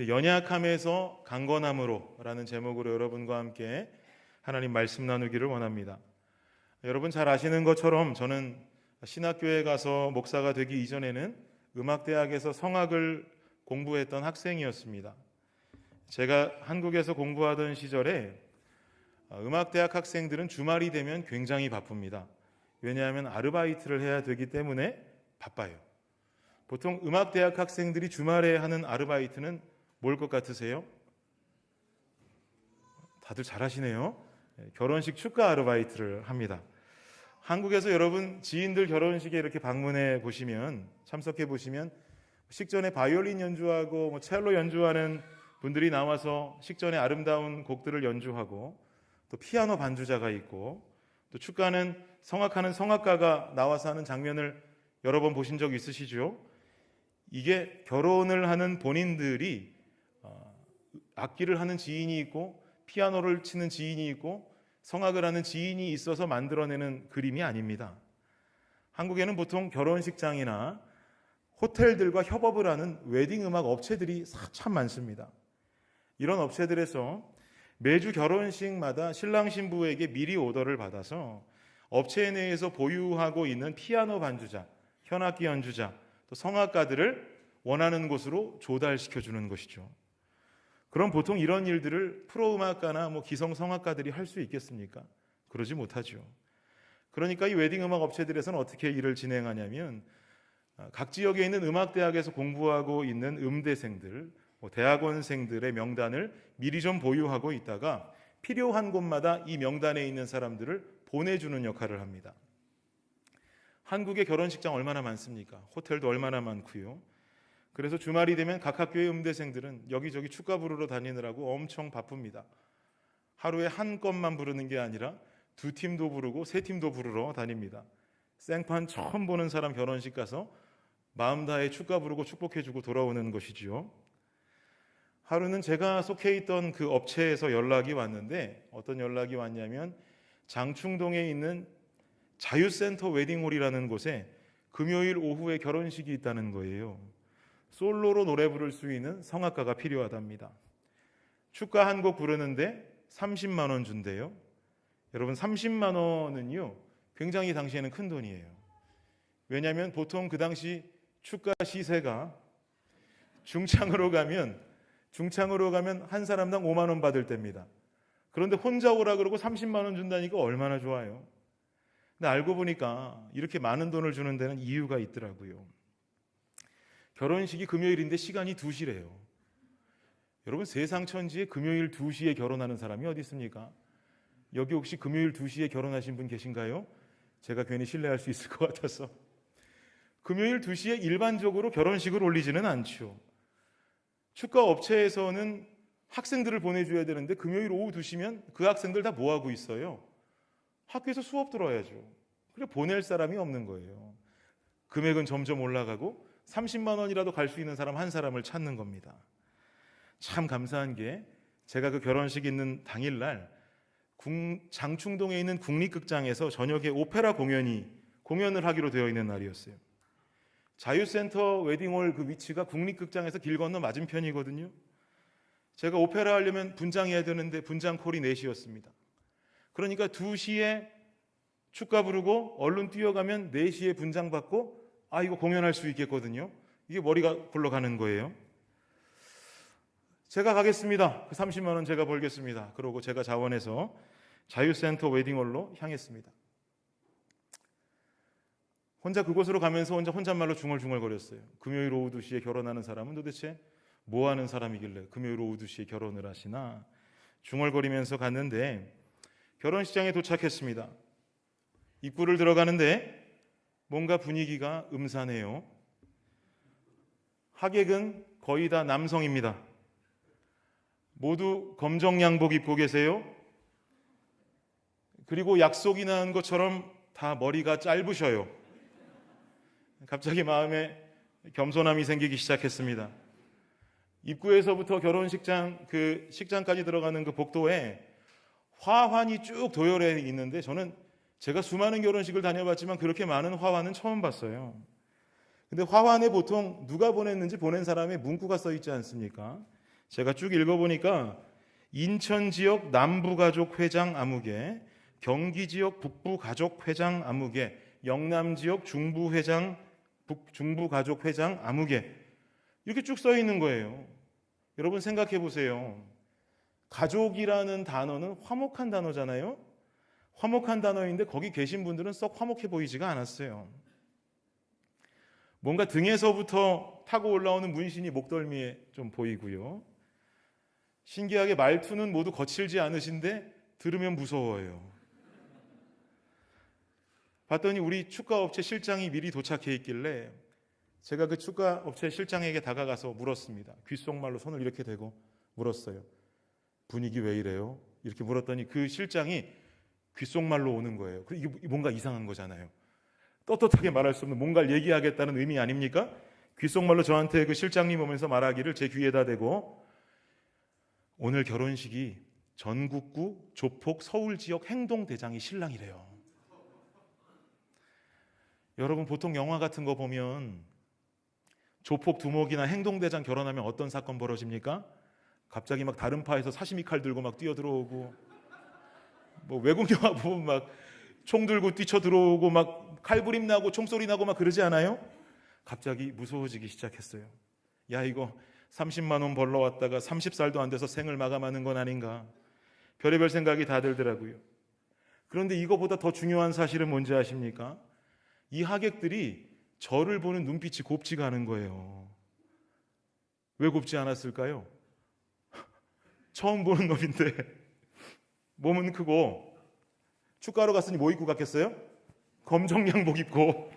연약함에서 강건함으로라는 제목으로 여러분과 함께 하나님 말씀 나누기를 원합니다. 여러분 잘 아시는 것처럼 저는 신학교에 가서 목사가 되기 이전에는 음악대학에서 성악을 공부했던 학생이었습니다. 제가 한국에서 공부하던 시절에 음악대학 학생들은 주말이 되면 굉장히 바쁩니다. 왜냐하면 아르바이트를 해야 되기 때문에 바빠요. 보통 음악대학 학생들이 주말에 하는 아르바이트는 뭘 것 같으세요? 다들 잘하시네요. 결혼식 축가 아르바이트를 합니다. 한국에서 여러분 지인들 결혼식에 이렇게 방문해 보시면, 참석해 보시면 식전에 바이올린 연주하고 첼로 연주하는 분들이 나와서 식전에 아름다운 곡들을 연주하고, 또 피아노 반주자가 있고, 또 축가는 성악하는 성악가가 나와서 하는 장면을 여러 번 보신 적 있으시죠? 이게 결혼을 하는 본인들이 악기를 하는 지인이 있고 피아노를 치는 지인이 있고 성악을 하는 지인이 있어서 만들어내는 그림이 아닙니다. 한국에는 보통 결혼식장이나 호텔들과 협업을 하는 웨딩 음악 업체들이 참 많습니다. 이런 업체들에서 매주 결혼식마다 신랑 신부에게 미리 오더를 받아서 업체 내에서 보유하고 있는 피아노 반주자, 현악기 연주자, 또 성악가들을 원하는 곳으로 조달시켜 주는 것이죠. 그럼 보통 이런 일들을 프로음악가나 기성 성악가들이 할 수 있겠습니까? 그러지 못하죠. 그러니까 이 웨딩 음악 업체들에서는 어떻게 일을 진행하냐면, 각 지역에 있는 음악대학에서 공부하고 있는 음대생들, 대학원생들의 명단을 미리 좀 보유하고 있다가 필요한 곳마다 이 명단에 있는 사람들을 보내주는 역할을 합니다. 한국의 결혼식장 얼마나 많습니까? 호텔도 얼마나 많고요. 그래서 주말이 되면 각 학교의 음대생들은 여기저기 축가 부르러 다니느라고 엄청 바쁩니다. 하루에 한 건만 부르는 게 아니라 두 팀도 부르고 세 팀도 부르러 다닙니다. 생판 처음 보는 사람 결혼식 가서 마음 다해 축가 부르고 축복해주고 돌아오는 것이지요. 하루는 제가 속해 있던 그 업체에서 연락이 왔는데, 어떤 연락이 왔냐면 장충동에 있는 자유센터 웨딩홀이라는 곳에 금요일 오후에 결혼식이 있다는 거예요. 솔로로 노래 부를 수 있는 성악가가 필요하답니다. 축가 한 곡 부르는데 30만 원 준대요. 여러분 30만 원은요 굉장히 당시에는 큰 돈이에요. 왜냐하면 보통 그 당시 축가 시세가 중창으로 가면 한 사람당 5만 원 받을 때입니다. 그런데 혼자 오라 그러고 30만 원 준다니까 얼마나 좋아요. 근데 알고 보니까 이렇게 많은 돈을 주는 데는 이유가 있더라고요. 결혼식이 금요일인데 시간이 2시래요. 여러분 세상 천지에 금요일 2시에 결혼하는 사람이 어디 있습니까? 여기 혹시 금요일 2시에 결혼하신 분 계신가요? 제가 괜히 신뢰할 수 있을 것 같아서. 금요일 2시에 일반적으로 결혼식을 올리지는 않죠. 축가 업체에서는 학생들을 보내줘야 되는데 금요일 오후 2시면 그 학생들 다 뭐하고 있어요? 학교에서 수업 들어야죠. 그래 보낼 사람이 없는 거예요. 금액은 점점 올라가고 30만 원이라도 갈 수 있는 사람 한 사람을 찾는 겁니다. 참 감사한 게 제가 그 결혼식 있는 당일날 장충동에 있는 국립극장에서 저녁에 오페라 공연을 하기로 되어 있는 날이었어요. 자유센터 웨딩홀 그 위치가 국립극장에서 길 건너 맞은편이거든요. 제가 오페라 하려면 분장해야 되는데 분장 콜이 4시였습니다. 그러니까 2시에 축가 부르고 얼른 뛰어가면 4시에 분장 받고 이거 공연할 수 있겠거든요. 이게 머리가 굴러가는 거예요. 제가 가겠습니다. 그 30만 원 제가 벌겠습니다. 그러고 제가 자원해서 자유센터 웨딩홀로 향했습니다. 혼자 그곳으로 가면서 혼잣말로 중얼중얼거렸어요. 금요일 오후 2시에 결혼하는 사람은 도대체 뭐 하는 사람이길래 금요일 오후 2시에 결혼을 하시나 중얼거리면서 갔는데, 결혼식장에 도착했습니다. 입구를 들어가는데 뭔가 분위기가 음산해요. 하객은 거의 다 남성입니다. 모두 검정 양복 입고 계세요. 그리고 약속이 난 것처럼 다 머리가 짧으셔요. 갑자기 마음에 겸손함이 생기기 시작했습니다. 입구에서부터 결혼식장 그 식장까지 들어가는 그 복도에 화환이 쭉 도열해 있는데, 저는 제가 수많은 결혼식을 다녀봤지만 그렇게 많은 화환은 처음 봤어요. 근데 화환에 보통 누가 보냈는지 보낸 사람의 문구가 써 있지 않습니까? 제가 쭉 읽어보니까 인천 지역 남부가족회장 아무개, 경기 지역 북부가족회장 아무개, 영남 지역 중부가족회장 아무개, 이렇게 쭉 써 있는 거예요. 여러분 생각해 보세요. 가족이라는 단어는 화목한 단어잖아요. 화목한 단어인데 거기 계신 분들은 썩 화목해 보이지가 않았어요. 뭔가 등에서부터 타고 올라오는 문신이 목덜미에 좀 보이고요. 신기하게 말투는 모두 거칠지 않으신데 들으면 무서워요. 봤더니 우리 축가업체 실장이 미리 도착해 있길래 제가 그 축가업체 실장에게 다가가서 물었습니다. 귓속말로 손을 이렇게 대고 물었어요. 분위기 왜 이래요? 이렇게 물었더니 그 실장이 귓속말로 오는 거예요. 이게 뭔가 이상한 거잖아요. 떳떳하게 말할 수 없는 뭔가를 얘기하겠다는 의미 아닙니까? 귓속말로 저한테 그 실장님 오면서 말하기를 제 귀에다 대고 오늘 결혼식이 전국구 조폭 서울지역 행동대장이 신랑이래요. 여러분 보통 영화 같은 거 보면 조폭 두목이나 행동대장 결혼하면 어떤 사건 벌어집니까? 갑자기 막 다른 파에서 사시미 칼 들고 막 뛰어들어오고, 뭐 외국 영화 보면 막 총 들고 뛰쳐 들어오고 막 칼부림 나고 총소리 나고 막 그러지 않아요? 갑자기 무서워지기 시작했어요. 야, 이거 30만 원 벌러 왔다가 30살도 안 돼서 생을 마감하는 건 아닌가, 별의별 생각이 다 들더라고요. 그런데 이거보다 더 중요한 사실은 뭔지 아십니까? 이 하객들이 저를 보는 눈빛이 곱지가 않은 거예요. 왜 곱지 않았을까요? 처음 보는 놈인데 몸은 크고 축가하러 갔으니 뭐 입고 갔겠어요? 검정 양복 입고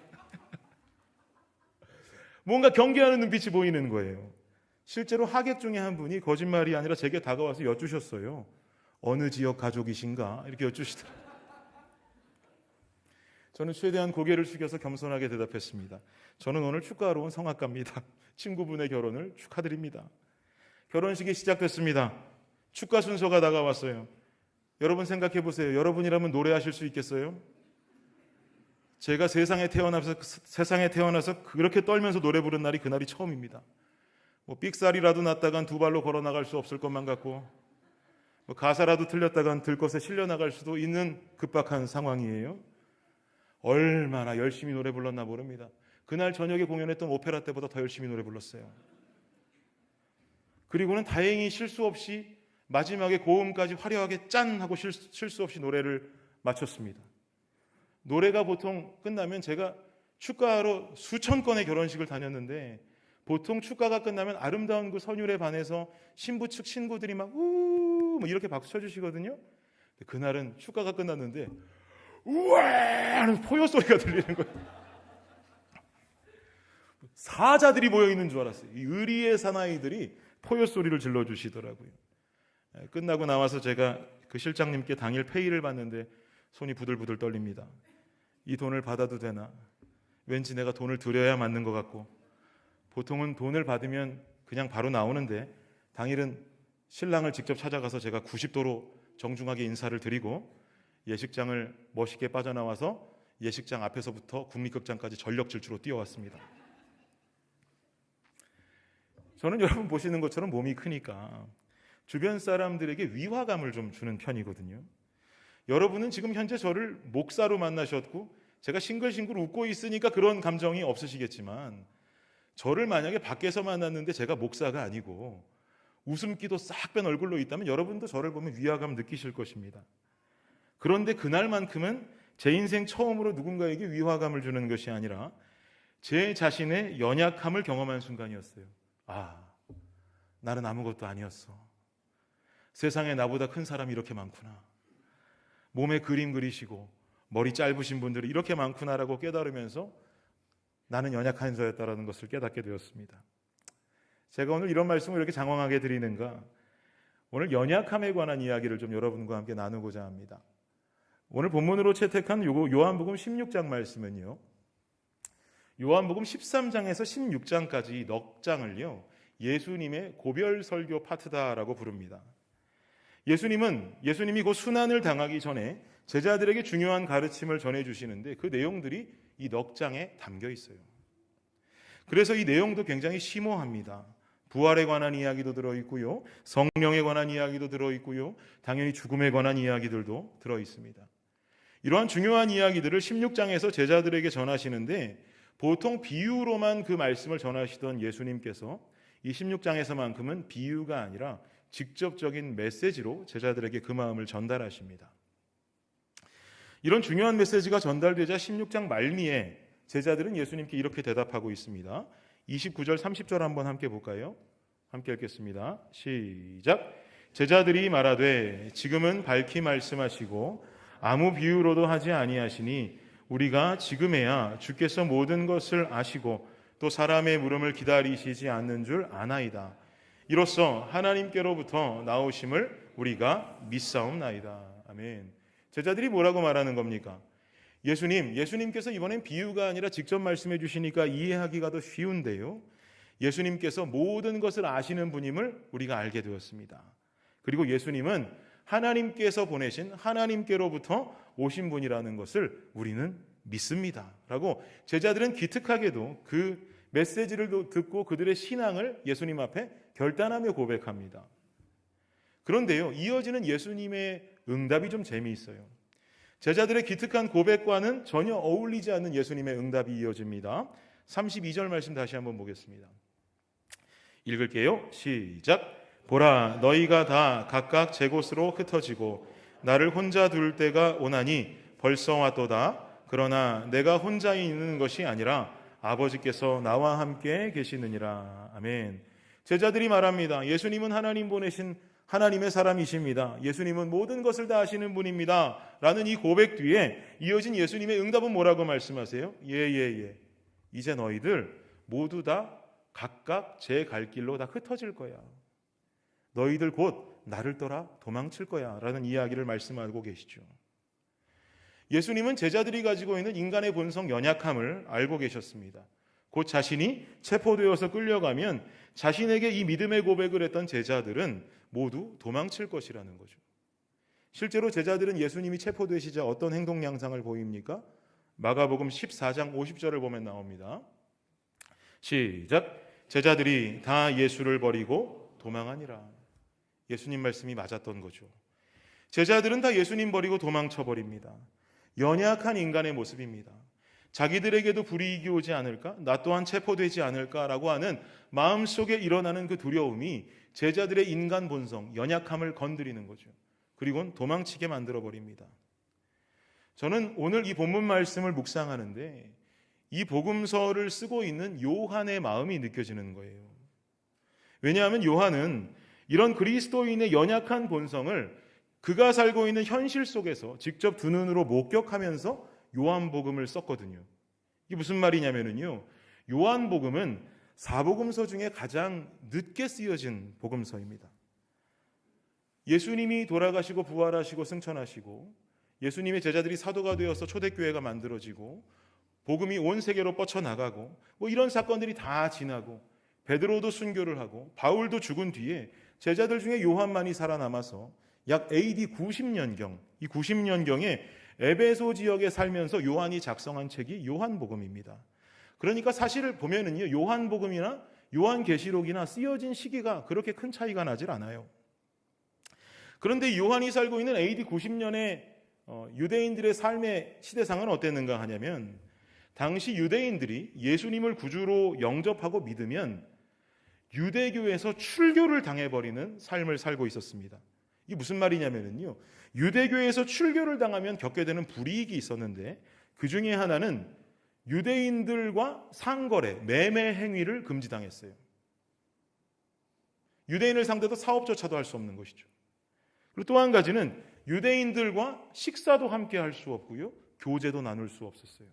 뭔가 경계하는 눈빛이 보이는 거예요. 실제로 하객 중에 한 분이 거짓말이 아니라 제게 다가와서 여쭈셨어요. 어느 지역 가족이신가? 이렇게 여쭈시더라고요. 저는 최대한 고개를 숙여서 겸손하게 대답했습니다. 저는 오늘 축가하러 온 성악가입니다. 친구분의 결혼을 축하드립니다. 결혼식이 시작됐습니다. 축가 순서가 다가왔어요. 여러분 생각해 보세요. 여러분이라면 노래하실 수 있겠어요? 제가 세상에 태어나서 그렇게 떨면서 노래 부른 날이 그날이 처음입니다. 뭐 삑사리라도 났다간 두 발로 걸어 나갈 수 없을 것만 같고, 뭐 가사라도 틀렸다간 들것에 실려 나갈 수도 있는 급박한 상황이에요. 얼마나 열심히 노래 불렀나 모릅니다. 그날 저녁에 공연했던 오페라 때보다 더 열심히 노래 불렀어요. 그리고는 다행히 실수 없이 마지막에 고음까지 화려하게 짠 하고 실수 없이 노래를 마쳤습니다. 노래가 보통 끝나면, 제가 축가하러 수천 건의 결혼식을 다녔는데 보통 축가가 끝나면 아름다운 그 선율에 반해서 신부 측 신부들이 막 우 뭐 이렇게 박수 쳐주시거든요. 그날은 축가가 끝났는데 우와 하는 포효 소리가 들리는 거예요. 사자들이 모여 있는 줄 알았어요. 이 의리의 사나이들이 포효 소리를 질러 주시더라고요. 끝나고 나와서 제가 그 실장님께 당일 페이를 받는데 손이 부들부들 떨립니다. 이 돈을 받아도 되나? 왠지 내가 돈을 드려야 맞는 것 같고, 보통은 돈을 받으면 그냥 바로 나오는데 당일은 신랑을 직접 찾아가서 제가 90도로 정중하게 인사를 드리고 예식장을 멋있게 빠져나와서 예식장 앞에서부터 국립극장까지 전력 질주로 뛰어왔습니다. 저는 여러분 보시는 것처럼 몸이 크니까 주변 사람들에게 위화감을 좀 주는 편이거든요. 여러분은 지금 현재 저를 목사로 만나셨고 제가 싱글싱글 웃고 있으니까 그런 감정이 없으시겠지만, 저를 만약에 밖에서 만났는데 제가 목사가 아니고 웃음기도 싹 뺀 얼굴로 있다면 여러분도 저를 보면 위화감 느끼실 것입니다. 그런데 그날만큼은 제 인생 처음으로 누군가에게 위화감을 주는 것이 아니라 제 자신의 연약함을 경험한 순간이었어요. 아, 나는 아무것도 아니었어. 세상에 나보다 큰 사람이 이렇게 많구나. 몸에 그림 그리시고 머리 짧으신 분들이 이렇게 많구나라고 깨달으면서 나는 연약한 자였다라는 것을 깨닫게 되었습니다. 제가 오늘 이런 말씀을 이렇게 장황하게 드리는가, 오늘 연약함에 관한 이야기를 좀 여러분과 함께 나누고자 합니다. 오늘 본문으로 채택한 요한복음 16장 말씀은요, 요한복음 13장에서 16장까지 넉 장을요 예수님의 고별 설교 파트다라고 부릅니다. 예수님이 곧 순환을 당하기 전에 제자들에게 중요한 가르침을 전해주시는데 그 내용들이 이 넉 장에 담겨 있어요. 그래서 이 내용도 굉장히 심오합니다. 부활에 관한 이야기도 들어있고요, 성령에 관한 이야기도 들어있고요, 당연히 죽음에 관한 이야기들도 들어있습니다. 이러한 중요한 이야기들을 16장에서 제자들에게 전하시는데 보통 비유로만 그 말씀을 전하시던 예수님께서 이 16장에서만큼은 비유가 아니라 직접적인 메시지로 제자들에게 그 마음을 전달하십니다. 이런 중요한 메시지가 전달되자 16장 말미에 제자들은 예수님께 이렇게 대답하고 있습니다. 29절 30절 한번 함께 볼까요? 함께 읽겠습니다. 시작. 제자들이 말하되 지금은 밝히 말씀하시고 아무 비유로도 하지 아니하시니 우리가 지금에야 주께서 모든 것을 아시고 또 사람의 물음을 기다리시지 않는 줄 아나이다. 이로써 하나님께로부터 나오심을 우리가 믿사옵나이다. 아멘. 제자들이 뭐라고 말하는 겁니까? 예수님께서 이번엔 비유가 아니라 직접 말씀해 주시니까 이해하기가 더 쉬운데요, 예수님께서 모든 것을 아시는 분임을 우리가 알게 되었습니다. 그리고 예수님은 하나님께서 보내신 하나님께로부터 오신 분이라는 것을 우리는 믿습니다 라고 제자들은 기특하게도 그 메시지를 듣고 그들의 신앙을 예수님 앞에 결단하며 고백합니다. 그런데요, 이어지는 예수님의 응답이 좀 재미있어요. 제자들의 기특한 고백과는 전혀 어울리지 않는 예수님의 응답이 이어집니다. 32절 말씀 다시 한번 보겠습니다. 읽을게요. 시작. 보라, 너희가 다 각각 제 곳으로 흩어지고 나를 혼자 둘 때가 오나니 벌써 왔도다. 그러나 내가 혼자 있는 것이 아니라 아버지께서 나와 함께 계시느니라. 아멘. 제자들이 말합니다. 예수님은 하나님 보내신 하나님의 사람이십니다. 예수님은 모든 것을 다 아시는 분입니다 라는 이 고백 뒤에 이어진 예수님의 응답은 뭐라고 말씀하세요? 예. 이제 너희들 모두 다 각각 제 갈 길로 다 흩어질 거야. 너희들 곧 나를 떠나 도망칠 거야 라는 이야기를 말씀하고 계시죠. 예수님은 제자들이 가지고 있는 인간의 본성 연약함을 알고 계셨습니다. 곧 자신이 체포되어서 끌려가면 자신에게 이 믿음의 고백을 했던 제자들은 모두 도망칠 것이라는 거죠. 실제로 제자들은 예수님이 체포되시자 어떤 행동 양상을 보입니까? 마가복음 14장 50절을 보면 나옵니다. 시작. 제자들이 다 예수를 버리고 도망하니라. 예수님 말씀이 맞았던 거죠. 제자들은 다 예수님 버리고 도망쳐버립니다. 연약한 인간의 모습입니다. 자기들에게도 불이익이 오지 않을까? 나 또한 체포되지 않을까라고 하는 마음속에 일어나는 그 두려움이 제자들의 인간 본성, 연약함을 건드리는 거죠. 그리고는 도망치게 만들어버립니다. 저는 오늘 이 본문 말씀을 묵상하는데 이 복음서를 쓰고 있는 요한의 마음이 느껴지는 거예요. 왜냐하면 요한은 이런 그리스도인의 연약한 본성을 그가 살고 있는 현실 속에서 직접 두 눈으로 목격하면서 요한복음을 썼거든요. 이게 무슨 말이냐면요, 요한복음은 사복음서 중에 가장 늦게 쓰여진 복음서입니다. 예수님이 돌아가시고 부활하시고 승천하시고 예수님의 제자들이 사도가 되어서 초대교회가 만들어지고 복음이 온 세계로 뻗쳐나가고 이런 사건들이 다 지나고 베드로도 순교를 하고 바울도 죽은 뒤에 제자들 중에 요한만이 살아남아서 약 AD 90년경, 이 90년경에 에베소 지역에 살면서 요한이 작성한 책이 요한복음입니다. 그러니까 사실을 보면은요, 요한복음이나 요한계시록이나 쓰여진 시기가 그렇게 큰 차이가 나질 않아요. 그런데 요한이 살고 있는 AD 90년의 유대인들의 삶의 시대상은 어땠는가 하냐면, 당시 유대인들이 예수님을 구주로 영접하고 믿으면 유대교에서 출교를 당해버리는 삶을 살고 있었습니다. 이게 무슨 말이냐면요, 유대교에서 출교를 당하면 겪게 되는 불이익이 있었는데 그 중에 하나는 유대인들과 상거래, 매매 행위를 금지당했어요. 유대인을 상대로 사업조차도 할 수 없는 것이죠. 그리고 또 한 가지는 유대인들과 식사도 함께 할 수 없고요, 교제도 나눌 수 없었어요.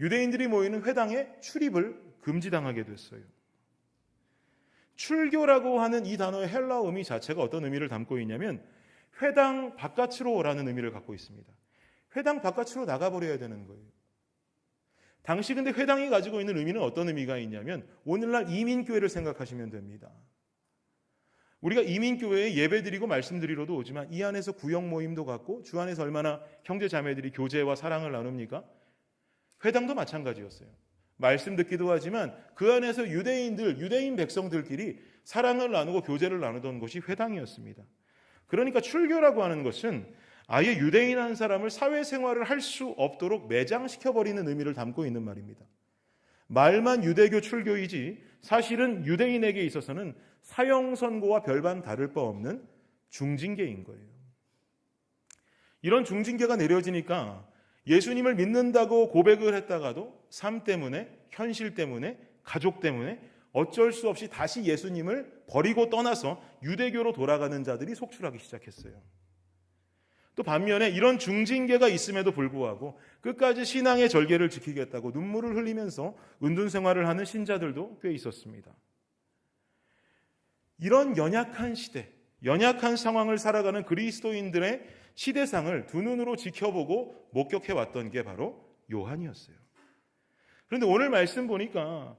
유대인들이 모이는 회당에 출입을 금지당하게 됐어요. 출교라고 하는 이 단어의 헬라어 의미 자체가 어떤 의미를 담고 있냐면 회당 바깥으로라는 의미를 갖고 있습니다. 회당 바깥으로 나가버려야 되는 거예요. 당시 근데 회당이 가지고 있는 의미는 어떤 의미가 있냐면 오늘날 이민교회를 생각하시면 됩니다. 우리가 이민교회에 예배드리고 말씀드리러도 오지만 이 안에서 구역 모임도 갖고 주 안에서 얼마나 형제 자매들이 교제와 사랑을 나눕니까? 회당도 마찬가지였어요. 말씀 듣기도 하지만 그 안에서 유대인 백성들끼리 사랑을 나누고 교제를 나누던 곳이 회당이었습니다. 그러니까 출교라고 하는 것은 아예 유대인 한 사람을 사회생활을 할 수 없도록 매장시켜버리는 의미를 담고 있는 말입니다. 말만 유대교 출교이지 사실은 유대인에게 있어서는 사형선고와 별반 다를 바 없는 중징계인 거예요. 이런 중징계가 내려지니까 예수님을 믿는다고 고백을 했다가도 삶 때문에, 현실 때문에, 가족 때문에 어쩔 수 없이 다시 예수님을 버리고 떠나서 유대교로 돌아가는 자들이 속출하기 시작했어요. 또 반면에 이런 중징계가 있음에도 불구하고 끝까지 신앙의 절개를 지키겠다고 눈물을 흘리면서 은둔 생활을 하는 신자들도 꽤 있었습니다. 이런 연약한 시대, 연약한 상황을 살아가는 그리스도인들의 시대상을 두 눈으로 지켜보고 목격해왔던 게 바로 요한이었어요. 그런데 오늘 말씀 보니까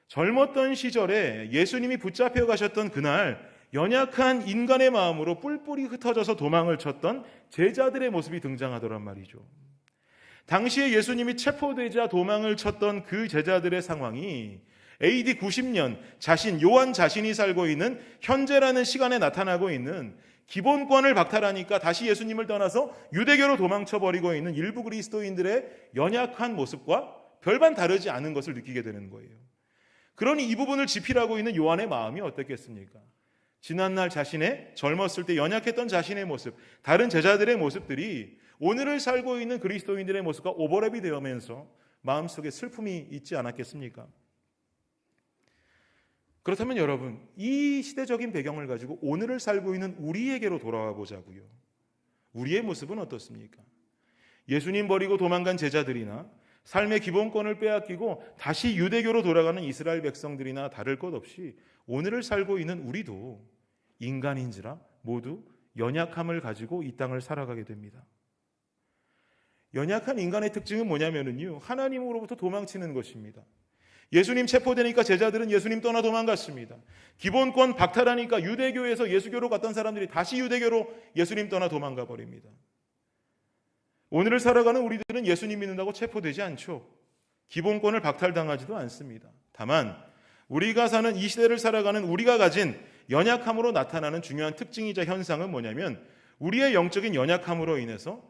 젊었던 시절에 예수님이 붙잡혀 가셨던 그날 연약한 인간의 마음으로 뿔뿔이 흩어져서 도망을 쳤던 제자들의 모습이 등장하더란 말이죠. 당시에 예수님이 체포되자 도망을 쳤던 그 제자들의 상황이 AD 90년 요한 자신이 살고 있는 현재라는 시간에 나타나고 있는 기본권을 박탈하니까 다시 예수님을 떠나서 유대교로 도망쳐버리고 있는 일부 그리스도인들의 연약한 모습과 별반 다르지 않은 것을 느끼게 되는 거예요. 그러니 이 부분을 지필하고 있는 요한의 마음이 어떻겠습니까? 지난날 자신의 젊었을 때 연약했던 자신의 모습, 다른 제자들의 모습들이 오늘을 살고 있는 그리스도인들의 모습과 오버랩이 되면서 마음속에 슬픔이 있지 않았겠습니까? 그렇다면 여러분, 이 시대적인 배경을 가지고 오늘을 살고 있는 우리에게로 돌아와 보자고요. 우리의 모습은 어떻습니까? 예수님 버리고 도망간 제자들이나 삶의 기본권을 빼앗기고 다시 유대교로 돌아가는 이스라엘 백성들이나 다를 것 없이 오늘을 살고 있는 우리도 인간인지라 모두 연약함을 가지고 이 땅을 살아가게 됩니다. 연약한 인간의 특징은 뭐냐면요, 하나님으로부터 도망치는 것입니다. 예수님 체포되니까 제자들은 예수님 떠나 도망갔습니다. 기본권 박탈하니까 유대교에서 예수교로 갔던 사람들이 다시 유대교로 예수님 떠나 도망가 버립니다. 오늘을 살아가는 우리들은 예수님 믿는다고 체포되지 않죠. 기본권을 박탈당하지도 않습니다. 다만 우리가 사는 이 시대를 살아가는 우리가 가진 연약함으로 나타나는 중요한 특징이자 현상은 뭐냐면 우리의 영적인 연약함으로 인해서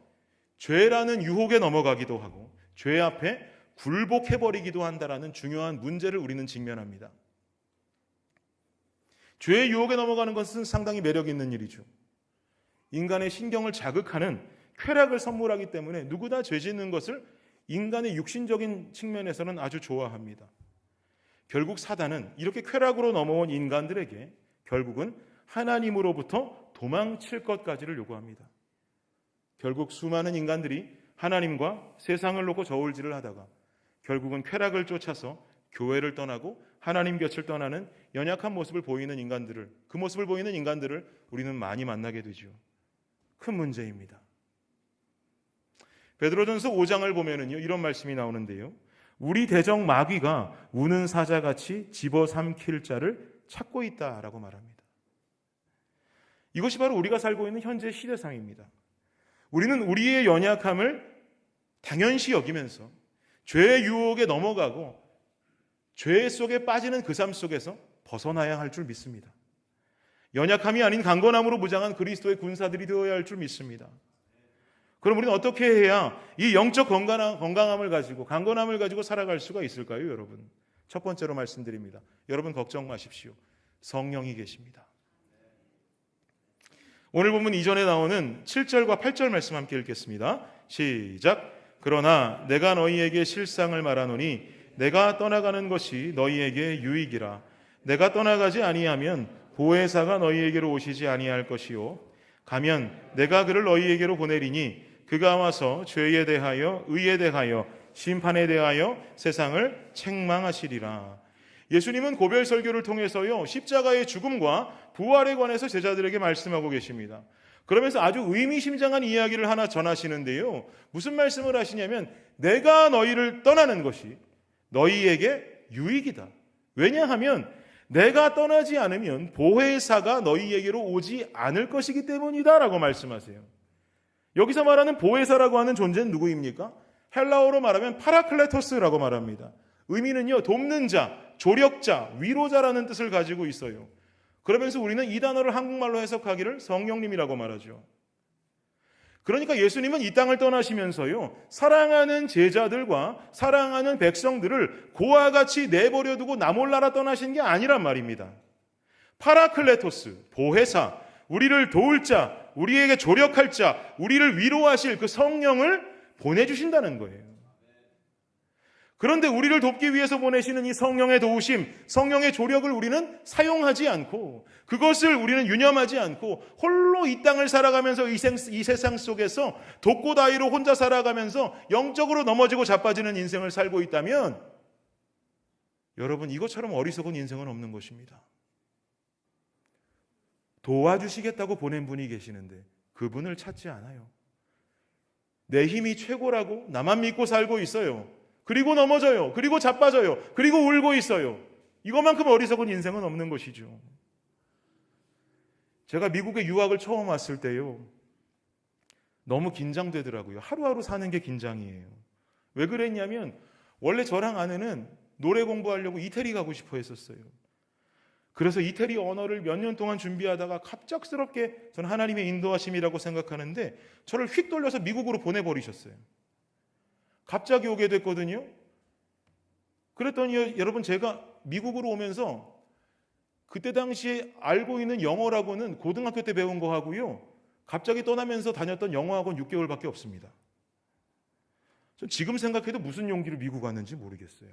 죄라는 유혹에 넘어가기도 하고 죄 앞에 굴복해버리기도 한다라는 중요한 문제를 우리는 직면합니다. 죄의 유혹에 넘어가는 것은 상당히 매력 있는 일이죠. 인간의 신경을 자극하는 쾌락을 선물하기 때문에 누구나 죄 짓는 것을 인간의 육신적인 측면에서는 아주 좋아합니다. 결국 사단은 이렇게 쾌락으로 넘어온 인간들에게 결국은 하나님으로부터 도망칠 것까지를 요구합니다. 결국 수많은 인간들이 하나님과 세상을 놓고 저울질을 하다가 결국은 쾌락을 쫓아서 교회를 떠나고 하나님 곁을 떠나는 연약한 모습을 보이는 인간들을, 그 모습을 보이는 인간들을 우리는 많이 만나게 되죠. 큰 문제입니다. 베드로전서 5장을 보면은요, 이런 말씀이 나오는데요. 우리 대적 마귀가 우는 사자같이 집어삼킬 자를 찾고 있다라고 말합니다. 이것이 바로 우리가 살고 있는 현재 시대상입니다. 우리는 우리의 연약함을 당연시 여기면서 죄의 유혹에 넘어가고 죄 속에 빠지는 그 삶 속에서 벗어나야 할 줄 믿습니다. 연약함이 아닌 강건함으로 무장한 그리스도의 군사들이 되어야 할 줄 믿습니다. 그럼 우리는 어떻게 해야 이 영적 건강함을 가지고 강건함을 가지고 살아갈 수가 있을까요, 여러분? 첫 번째로 말씀드립니다. 여러분 걱정 마십시오. 성령이 계십니다. 오늘 본문 이전에 나오는 7절과 8절 말씀 함께 읽겠습니다. 시작. 그러나 내가 너희에게 실상을 말하노니 내가 떠나가는 것이 너희에게 유익이라. 내가 떠나가지 아니하면 보혜사가 너희에게로 오시지 아니할 것이요 가면 내가 그를 너희에게로 보내리니 그가 와서 죄에 대하여 의에 대하여 심판에 대하여 세상을 책망하시리라. 예수님은 고별 설교를 통해서요, 십자가의 죽음과 부활에 관해서 제자들에게 말씀하고 계십니다. 그러면서 아주 의미심장한 이야기를 하나 전하시는데요, 무슨 말씀을 하시냐면 내가 너희를 떠나는 것이 너희에게 유익이다. 왜냐하면 내가 떠나지 않으면 보혜사가 너희에게로 오지 않을 것이기 때문이다 라고 말씀하세요. 여기서 말하는 보혜사라고 하는 존재는 누구입니까? 헬라어로 말하면 파라클레토스라고 말합니다. 의미는요, 돕는 자, 조력자, 위로자라는 뜻을 가지고 있어요. 그러면서 우리는 이 단어를 한국말로 해석하기를 성령님이라고 말하죠. 그러니까 예수님은 이 땅을 떠나시면서요, 사랑하는 제자들과 사랑하는 백성들을 고와 같이 내버려 두고 나 몰라라 떠나신 게 아니란 말입니다. 파라클레토스, 보혜사, 우리를 도울 자, 우리에게 조력할 자, 우리를 위로하실 그 성령을 보내주신다는 거예요. 그런데 우리를 돕기 위해서 보내시는 이 성령의 도우심, 성령의 조력을 우리는 사용하지 않고, 그것을 우리는 유념하지 않고 홀로 이 땅을 살아가면서 이 세상 속에서 독고다이로 혼자 살아가면서 영적으로 넘어지고 자빠지는 인생을 살고 있다면 여러분, 이것처럼 어리석은 인생은 없는 것입니다. 도와주시겠다고 보낸 분이 계시는데 그분을 찾지 않아요. 내 힘이 최고라고 나만 믿고 살고 있어요. 그리고 넘어져요. 그리고 자빠져요. 그리고 울고 있어요. 이것만큼 어리석은 인생은 없는 것이죠. 제가 미국에 유학을 처음 왔을 때요, 너무 긴장되더라고요. 하루하루 사는 게 긴장이에요. 왜 그랬냐면 원래 저랑 아내는 노래 공부하려고 이태리 가고 싶어 했었어요. 그래서 이태리 언어를 몇 년 동안 준비하다가 갑작스럽게 저는 하나님의 인도하심이라고 생각하는데 저를 휙 돌려서 미국으로 보내버리셨어요. 갑자기 오게 됐거든요. 그랬더니 여러분, 제가 미국으로 오면서 그때 당시에 알고 있는 영어라고는 고등학교 때 배운 거 하고요, 갑자기 떠나면서 다녔던 영어학원 6개월밖에 없습니다. 전 지금 생각해도 무슨 용기로 미국 왔는지 모르겠어요.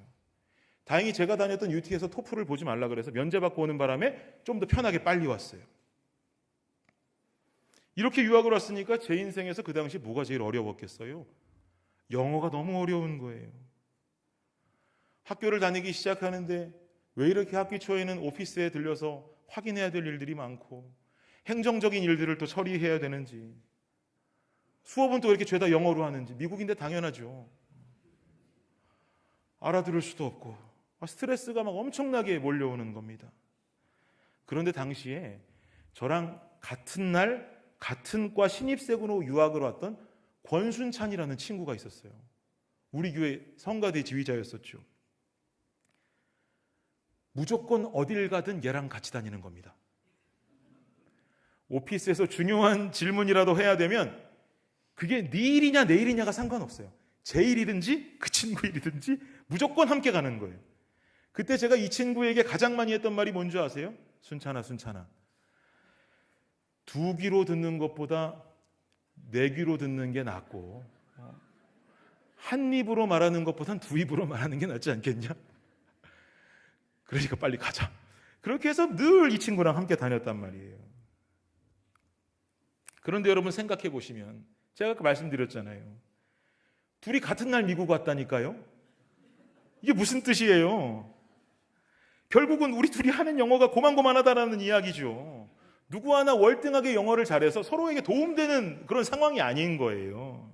다행히 제가 다녔던 UT에서 토플을 보지 말라 그래서 면제받고 오는 바람에 좀 더 편하게 빨리 왔어요. 이렇게 유학을 왔으니까 제 인생에서 그 당시 뭐가 제일 어려웠겠어요? 영어가 너무 어려운 거예요. 학교를 다니기 시작하는데 왜 이렇게 학기 초에는 오피스에 들려서 확인해야 될 일들이 많고 행정적인 일들을 또 처리해야 되는지, 수업은 또 이렇게 죄다 영어로 하는지, 미국인데 당연하죠. 알아들을 수도 없고 스트레스가 막 엄청나게 몰려오는 겁니다. 그런데 당시에 저랑 같은 날 같은 과 신입생으로 유학을 왔던 권순찬이라는 친구가 있었어요. 우리 교회 성가대 지휘자였었죠. 무조건 어딜 가든 얘랑 같이 다니는 겁니다. 오피스에서 중요한 질문이라도 해야 되면 그게 네 일이냐 내 일이냐가 상관없어요. 제 일이든지 그 친구 일이든지 무조건 함께 가는 거예요. 그때 제가 이 친구에게 가장 많이 했던 말이 뭔지 아세요? 순찬아, 두 귀로 듣는 것보다 네 귀로 듣는 게 낫고 한 입으로 말하는 것보단 두 입으로 말하는 게 낫지 않겠냐? 그러니까 빨리 가자. 그렇게 해서 늘 이 친구랑 함께 다녔단 말이에요. 그런데 여러분 생각해 보시면, 제가 아까 말씀드렸잖아요. 둘이 같은 날 미국 왔다니까요. 이게 무슨 뜻이에요? 결국은 우리 둘이 하는 영어가 고만고만하다라는 이야기죠. 누구 하나 월등하게 영어를 잘해서 서로에게 도움되는 그런 상황이 아닌 거예요.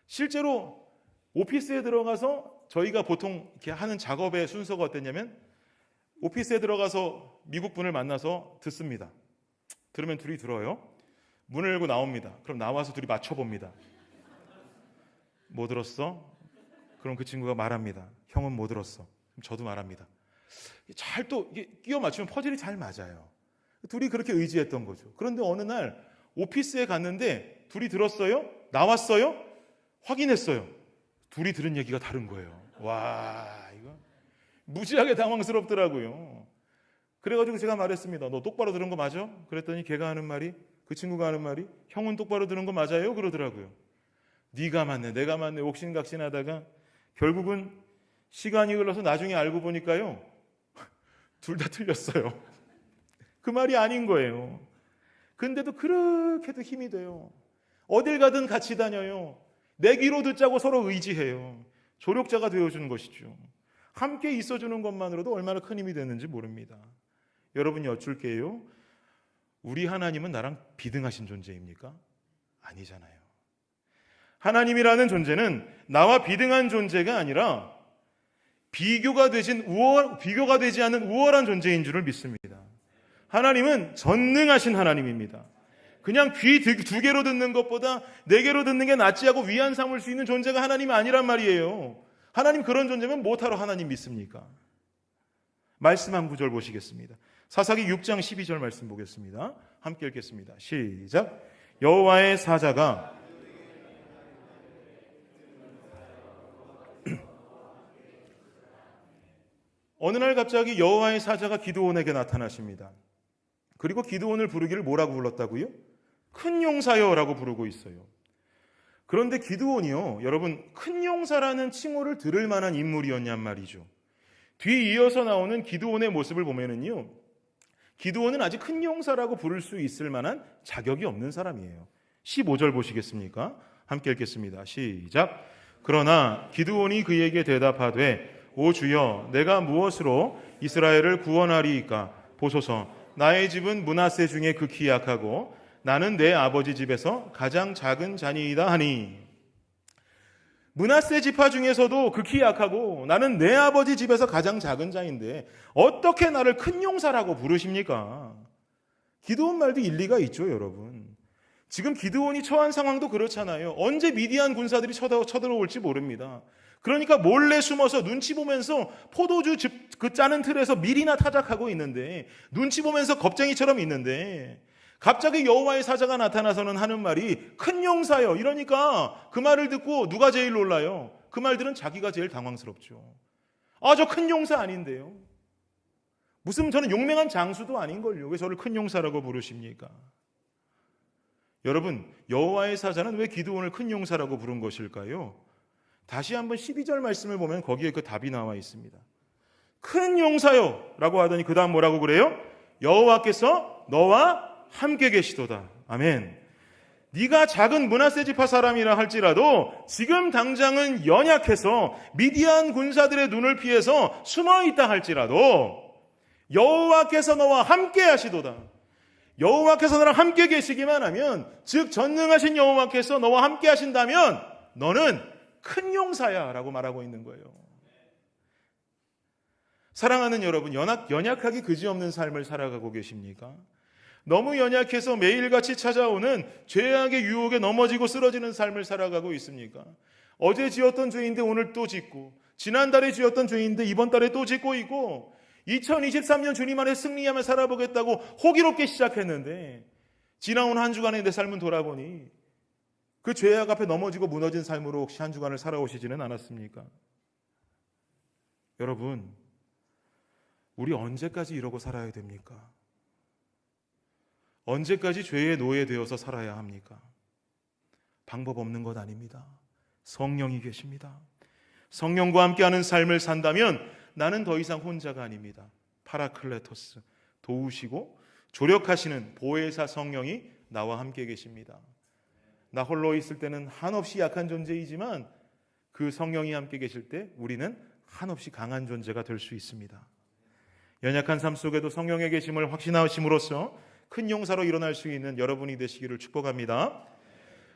실제로 오피스에 들어가서 저희가 보통 이렇게 하는 작업의 순서가 어땠냐면, 오피스에 들어가서 미국 분을 만나서 듣습니다. 들으면 둘이 들어요. 문을 열고 나옵니다. 그럼 나와서 둘이 맞춰봅니다. 뭐 들었어? 그럼 그 친구가 말합니다. 형은 뭐 들었어? 그럼 저도 말합니다. 잘 또 끼워 맞추면 퍼즐이 잘 맞아요. 둘이 그렇게 의지했던 거죠. 그런데 어느 날 오피스에 갔는데 둘이 들었어요? 나왔어요? 확인했어요. 둘이 들은 얘기가 다른 거예요. 와, 이거 무지하게 당황스럽더라고요. 그래가지고 제가 말했습니다. 너 똑바로 들은 거 맞아? 그랬더니 걔가 하는 말이, 그 친구가 하는 말이, 형은 똑바로 들은 거 맞아요? 그러더라고요. 네가 맞네, 내가 맞네, 옥신각신하다가 결국은 시간이 흘러서 나중에 알고 보니까요, 둘 다 틀렸어요. 그 말이 아닌 거예요. 근데도 그렇게도 힘이 돼요. 어딜 가든 같이 다녀요. 내 귀로 듣자고 서로 의지해요. 조력자가 되어주는 것이죠. 함께 있어주는 것만으로도 얼마나 큰 힘이 되는지 모릅니다. 여러분, 여쭐게요. 우리 하나님은 나랑 비등하신 존재입니까? 아니잖아요. 하나님이라는 존재는 나와 비등한 존재가 아니라 비교가 되지 않은 우월한 존재인 줄을 믿습니다. 하나님은 전능하신 하나님입니다. 그냥 귀 두 개로 듣는 것보다 네 개로 듣는 게 낫지 하고 위안 삼을 수 있는 존재가 하나님이 아니란 말이에요. 하나님 그런 존재면 못하러 하나님 믿습니까? 말씀 한 구절 보시겠습니다. 사사기 6장 12절 말씀 보겠습니다. 함께 읽겠습니다. 시작. 여호와의 사자가 어느 날 갑자기 여호와의 사자가 기드온에게 나타나십니다. 그리고 기드온을 부르기를 뭐라고 불렀다고요? 큰 용사여라고 부르고 있어요. 그런데 기드온이요, 여러분, 큰 용사라는 칭호를 들을 만한 인물이었냔 말이죠. 뒤 이어서 나오는 기드온의 모습을 보면은요, 기드온은 아직 큰 용사라고 부를 수 있을 만한 자격이 없는 사람이에요. 15절 보시겠습니까? 함께 읽겠습니다. 시작. 그러나 기드온이 그에게 대답하되 오 주여, 내가 무엇으로 이스라엘을 구원하리이까? 보소서, 나의 집은 므낫세 중에 극히 약하고 나는 내 아버지 집에서 가장 작은 자니이다 하니. 므낫세 지파 중에서도 극히 약하고 나는 내 아버지 집에서 가장 작은 자인데 어떻게 나를 큰 용사라고 부르십니까? 기드온 말도 일리가 있죠, 여러분. 지금 기드온이 처한 상황도 그렇잖아요. 언제 미디안 군사들이 쳐들어올지 모릅니다. 그러니까 몰래 숨어서 눈치 보면서 포도주 그 짜는 틀에서 밀이나 타작하고 있는데, 눈치 보면서 겁쟁이처럼 있는데, 갑자기 여호와의 사자가 나타나서는 하는 말이 큰 용사요. 이러니까 그 말을 듣고 누가 제일 놀라요? 그 말들은 자기가 제일 당황스럽죠. 아, 저 큰 용사 아닌데요. 무슨 저는 용맹한 장수도 아닌걸요. 왜 저를 큰 용사라고 부르십니까? 여러분, 여호와의 사자는 왜 기드온을 큰 용사라고 부른 것일까요? 다시 한번 12절 말씀을 보면 거기에 그 답이 나와 있습니다. 큰 용사요 라고 하더니 그 다음 뭐라고 그래요? 여호와께서 너와 함께 계시도다. 아멘. 네가 작은 므낫세 지파 사람이라 할지라도 지금 당장은 연약해서 미디안 군사들의 눈을 피해서 숨어있다 할지라도 여호와께서 너와 함께 하시도다. 여호와께서 너랑 함께 계시기만 하면, 즉 전능하신 여호와께서 너와 함께 하신다면 너는 큰 용사야 라고 말하고 있는 거예요. 사랑하는 여러분, 연약하기 그지없는 삶을 살아가고 계십니까? 너무 연약해서 매일같이 찾아오는 죄악의 유혹에 넘어지고 쓰러지는 삶을 살아가고 있습니까? 어제 지었던 죄인데 오늘 또 짓고, 지난달에 지었던 죄인데 이번 달에 또 짓고 있고, 2023년 주님 안에 승리하며 살아보겠다고 호기롭게 시작했는데 지나온 한 주간의 내 삶은 돌아보니 그 죄악 앞에 넘어지고 무너진 삶으로 혹시 한 주간을 살아오시지는 않았습니까? 여러분, 우리 언제까지 이러고 살아야 됩니까? 언제까지 죄의 노예되어서 살아야 합니까? 방법 없는 것 아닙니다. 성령이 계십니다. 성령과 함께하는 삶을 산다면 나는 더 이상 혼자가 아닙니다. 파라클레토스, 도우시고 조력하시는 보혜사 성령이 나와 함께 계십니다. 나 홀로 있을 때는 한없이 약한 존재이지만 그 성령이 함께 계실 때 우리는 한없이 강한 존재가 될 수 있습니다. 연약한 삶 속에도 성령의 계심을 확신하심으로써 큰 용사로 일어날 수 있는 여러분이 되시기를 축복합니다.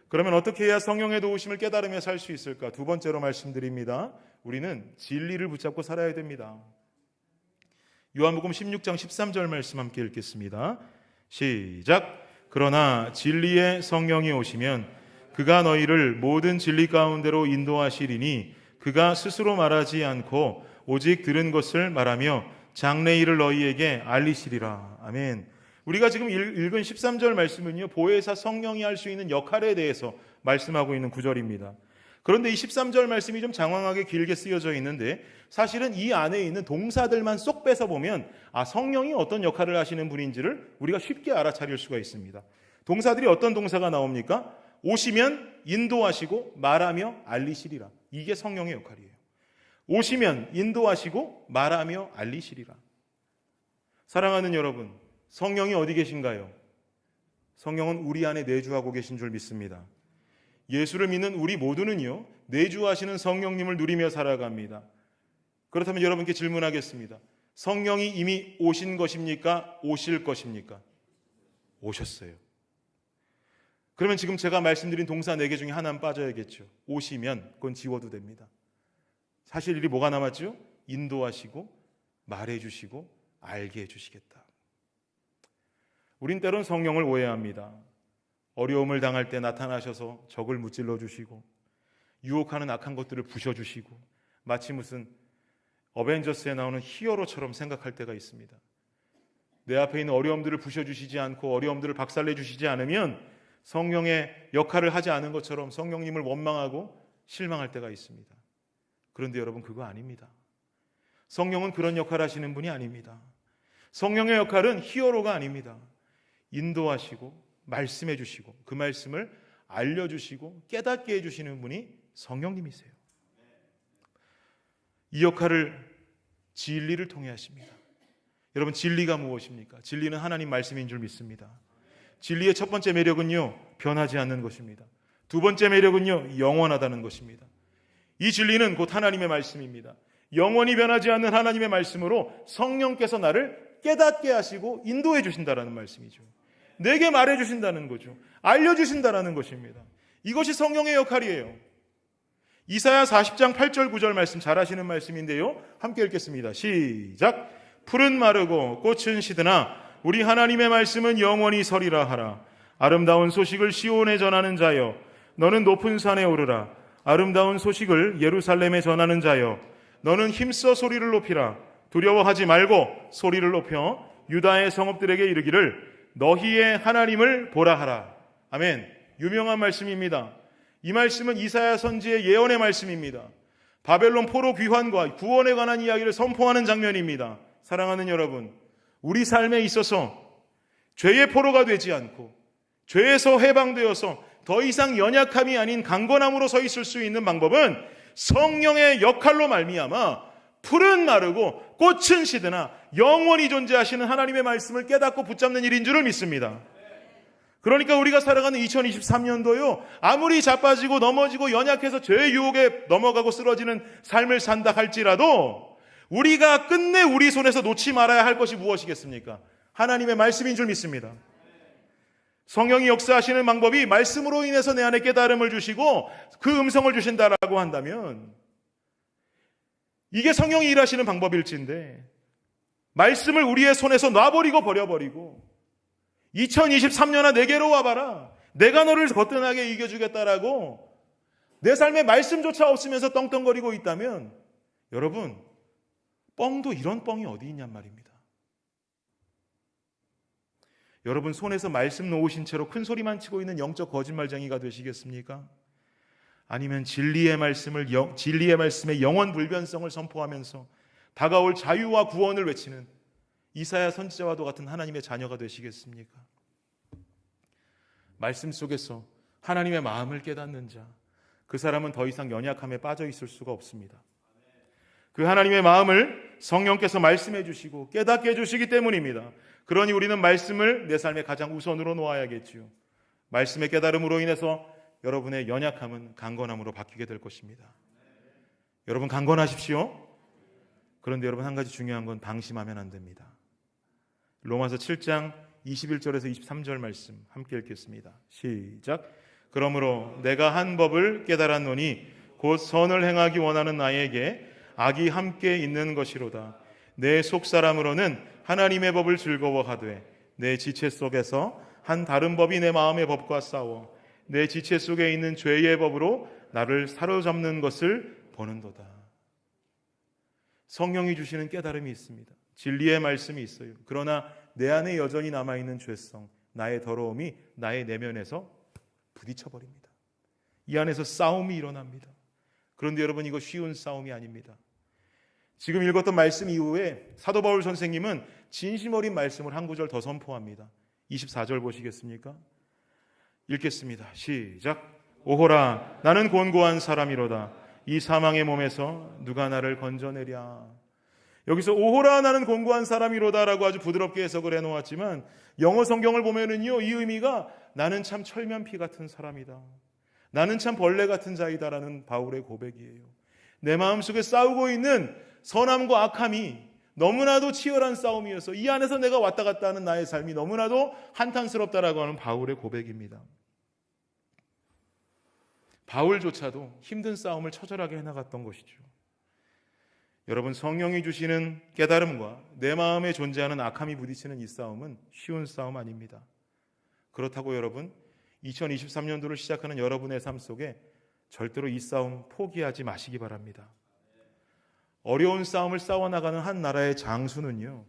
그러면 어떻게 해야 성령의 도우심을 깨달으며 살 수 있을까? 두 번째로 말씀드립니다. 우리는 진리를 붙잡고 살아야 됩니다. 요한복음 16장 13절 말씀 함께 읽겠습니다. 시작. 그러나 진리의 성령이 오시면 그가 너희를 모든 진리 가운데로 인도하시리니 그가 스스로 말하지 않고 오직 들은 것을 말하며 장래일을 너희에게 알리시리라. 아멘. 우리가 지금 읽은 13절 말씀은요, 보혜사 성령이 할 수 있는 역할에 대해서 말씀하고 있는 구절입니다. 그런데 이 13절 말씀이 좀 장황하게 길게 쓰여져 있는데 사실은 이 안에 있는 동사들만 쏙 빼서 보면 성령이 어떤 역할을 하시는 분인지를 우리가 쉽게 알아차릴 수가 있습니다. 동사들이 어떤 동사가 나옵니까? 오시면 인도하시고 말하며 알리시리라. 이게 성령의 역할이에요. 오시면 인도하시고 말하며 알리시리라. 사랑하는 여러분, 성령이 어디 계신가요? 성령은 우리 안에 내주하고 계신 줄 믿습니다. 예수를 믿는 우리 모두는요, 내주하시는 성령님을 누리며 살아갑니다. 그렇다면 여러분께 질문하겠습니다. 성령이 이미 오신 것입니까? 오실 것입니까? 오셨어요. 그러면 지금 제가 말씀드린 동사 4개 중에 하나는 빠져야겠죠. 오시면 그건 지워도 됩니다. 사실 일이 뭐가 남았죠? 인도하시고 말해주시고 알게 해주시겠다. 우린 때론 성령을 오해합니다. 어려움을 당할 때 나타나셔서 적을 무찔러 주시고 유혹하는 악한 것들을 부셔주시고 마치 무슨 어벤져스에 나오는 히어로처럼 생각할 때가 있습니다. 내 앞에 있는 어려움들을 부셔주시지 않고 어려움들을 박살내주시지 않으면 성령의 역할을 하지 않은 것처럼 성령님을 원망하고 실망할 때가 있습니다. 그런데 여러분, 그거 아닙니다. 성령은 그런 역할을 하시는 분이 아닙니다. 성령의 역할은 히어로가 아닙니다. 인도하시고 말씀해 주시고 그 말씀을 알려주시고 깨닫게 해주시는 분이 성령님이세요. 이 역할을 진리를 통해 하십니다. 여러분, 진리가 무엇입니까? 진리는 하나님 말씀인 줄 믿습니다. 진리의 첫 번째 매력은요, 변하지 않는 것입니다. 두 번째 매력은요, 영원하다는 것입니다. 이 진리는 곧 하나님의 말씀입니다. 영원히 변하지 않는 하나님의 말씀으로 성령께서 나를 깨닫게 하시고 인도해 주신다라는 말씀이죠. 내게 말해 주신다는 거죠. 알려주신다라는 것입니다. 이것이 성령의 역할이에요. 이사야 40장 8절 9절 말씀 잘 아시는 말씀인데요, 함께 읽겠습니다. 시작. 풀은 마르고 꽃은 시드나 우리 하나님의 말씀은 영원히 서리라 하라. 아름다운 소식을 시온에 전하는 자여, 너는 높은 산에 오르라. 아름다운 소식을 예루살렘에 전하는 자여, 너는 힘써 소리를 높이라. 두려워하지 말고 소리를 높여 유다의 성읍들에게 이르기를 너희의 하나님을 보라 하라. 아멘. 유명한 말씀입니다. 이 말씀은 이사야 선지의 예언의 말씀입니다. 바벨론 포로 귀환과 구원에 관한 이야기를 선포하는 장면입니다. 사랑하는 여러분, 우리 삶에 있어서 죄의 포로가 되지 않고 죄에서 해방되어서 더 이상 연약함이 아닌 강건함으로 서 있을 수 있는 방법은 성령의 역할로 말미암아 풀은 마르고 꽃은 시드나 영원히 존재하시는 하나님의 말씀을 깨닫고 붙잡는 일인 줄을 믿습니다. 그러니까 우리가 살아가는 2023년도요, 아무리 자빠지고 넘어지고 연약해서 죄의 유혹에 넘어가고 쓰러지는 삶을 산다 할지라도 우리가 끝내 우리 손에서 놓지 말아야 할 것이 무엇이겠습니까? 하나님의 말씀인 줄 믿습니다. 성령이 역사하시는 방법이 말씀으로 인해서 내 안에 깨달음을 주시고 그 음성을 주신다라고 한다면 이게 성령이 일하시는 방법일진데, 말씀을 우리의 손에서 놔버리고 버려버리고 2023년아 내게로 와봐라, 내가 너를 거뜬하게 이겨주겠다라고 내 삶에 말씀조차 없으면서 떵떵거리고 있다면, 여러분, 뻥도 이런 뻥이 어디 있냔 말입니다. 여러분, 손에서 말씀 놓으신 채로 큰 소리만 치고 있는 영적 거짓말쟁이가 되시겠습니까? 아니면 진리의 말씀의 영원 불변성을 선포하면서 다가올 자유와 구원을 외치는 이사야 선지자와도 같은 하나님의 자녀가 되시겠습니까? 말씀 속에서 하나님의 마음을 깨닫는 자, 그 사람은 더 이상 연약함에 빠져 있을 수가 없습니다. 그 하나님의 마음을 성령께서 말씀해 주시고 깨닫게 해주시기 때문입니다. 그러니 우리는 말씀을 내 삶의 가장 우선으로 놓아야겠지요. 말씀의 깨달음으로 인해서 여러분의 연약함은 강건함으로 바뀌게 될 것입니다. 여러분, 강건하십시오. 그런데 여러분, 한 가지 중요한 건 방심하면 안 됩니다. 로마서 7장 21절에서 23절 말씀 함께 읽겠습니다. 시작. 그러므로 내가 한 법을 깨달았노니 곧 선을 행하기 원하는 나에게 악이 함께 있는 것이로다. 내 속사람으로는 하나님의 법을 즐거워하되 내 지체 속에서 한 다른 법이 내 마음의 법과 싸워 내 지체 속에 있는 죄의 법으로 나를 사로잡는 것을 보는도다. 성령이 주시는 깨달음이 있습니다. 진리의 말씀이 있어요. 그러나 내 안에 여전히 남아있는 죄성, 나의 더러움이 나의 내면에서 부딪혀버립니다. 이 안에서 싸움이 일어납니다. 그런데 여러분, 이거 쉬운 싸움이 아닙니다. 지금 읽었던 말씀 이후에 사도 바울 선생님은 진심 어린 말씀을 한 구절 더 선포합니다. 24절 보시겠습니까? 읽겠습니다. 시작. 오호라, 나는 곤고한 사람이로다. 이 사망의 몸에서 누가 나를 건져내랴. 여기서 오호라, 나는 곤고한 사람이로다라고 아주 부드럽게 해석을 해놓았지만 영어 성경을 보면은요, 이 의미가 나는 참 철면피 같은 사람이다, 나는 참 벌레 같은 자이다라는 바울의 고백이에요. 내 마음속에 싸우고 있는 선함과 악함이 너무나도 치열한 싸움이어서 이 안에서 내가 왔다 갔다 하는 나의 삶이 너무나도 한탄스럽다라고 하는 바울의 고백입니다. 바울조차도 힘든 싸움을 처절하게 해나갔던 것이죠. 여러분, 성령이 주시는 깨달음과 내 마음에 존재하는 악함이 부딪히는 이 싸움은 쉬운 싸움 아닙니다. 그렇다고 여러분, 2023년도를 시작하는 여러분의 삶 속에 절대로 이 싸움 포기하지 마시기 바랍니다. 어려운 싸움을 싸워나가는 한 나라의 장수는요,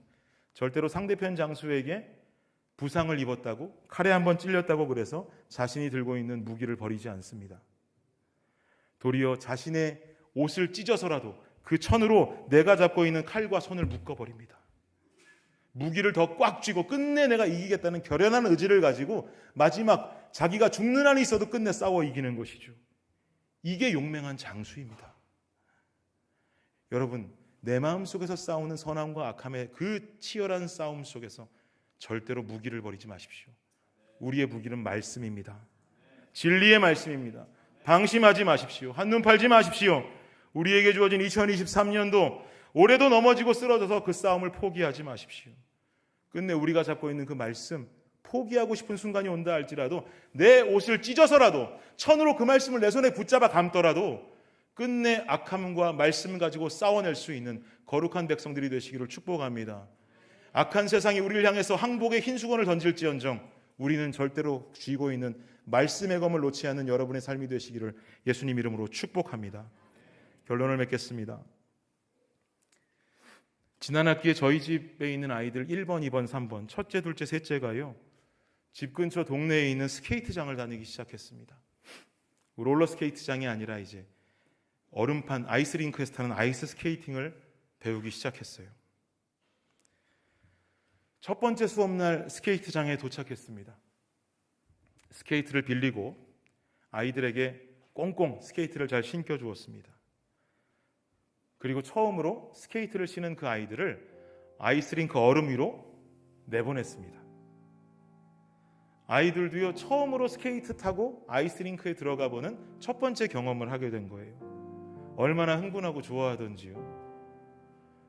절대로 상대편 장수에게 부상을 입었다고, 칼에 한번 찔렸다고 그래서 자신이 들고 있는 무기를 버리지 않습니다. 도리어 자신의 옷을 찢어서라도 그 천으로 내가 잡고 있는 칼과 손을 묶어버립니다. 무기를 더 꽉 쥐고 끝내 내가 이기겠다는 결연한 의지를 가지고 마지막 자기가 죽는 한이 있어도 끝내 싸워 이기는 것이죠. 이게 용맹한 장수입니다. 여러분, 내 마음 속에서 싸우는 선함과 악함의 그 치열한 싸움 속에서 절대로 무기를 버리지 마십시오. 우리의 무기는 말씀입니다. 진리의 말씀입니다. 방심하지 마십시오. 한눈 팔지 마십시오. 우리에게 주어진 2023년도 올해도 넘어지고 쓰러져서 그 싸움을 포기하지 마십시오. 끝내 우리가 잡고 있는 그 말씀, 포기하고 싶은 순간이 온다 할지라도 내 옷을 찢어서라도 천으로 그 말씀을 내 손에 붙잡아 감더라도 끝내 악함과 말씀을 가지고 싸워낼 수 있는 거룩한 백성들이 되시기를 축복합니다. 악한 세상이 우리를 향해서 항복의 흰 수건을 던질지언정 우리는 절대로 쥐고 있는 말씀의 검을 놓지 않는 여러분의 삶이 되시기를 예수님 이름으로 축복합니다. 결론을 맺겠습니다. 지난 학기에 저희 집에 있는 아이들 1번, 2번, 3번, 첫째, 둘째, 셋째가요, 집 근처 동네에 있는 스케이트장을 다니기 시작했습니다. 롤러스케이트장이 아니라 이제 얼음판 아이스링크에서 타는 아이스 스케이팅을 배우기 시작했어요. 첫 번째 수업날 스케이트장에 도착했습니다. 스케이트를 빌리고 아이들에게 꽁꽁 스케이트를 잘 신겨주었습니다. 그리고 처음으로 스케이트를 신은 그 아이들을 아이스링크 얼음 위로 내보냈습니다. 아이들도요, 처음으로 스케이트 타고 아이스링크에 들어가 보는 첫 번째 경험을 하게 된 거예요. 얼마나 흥분하고 좋아하던지요.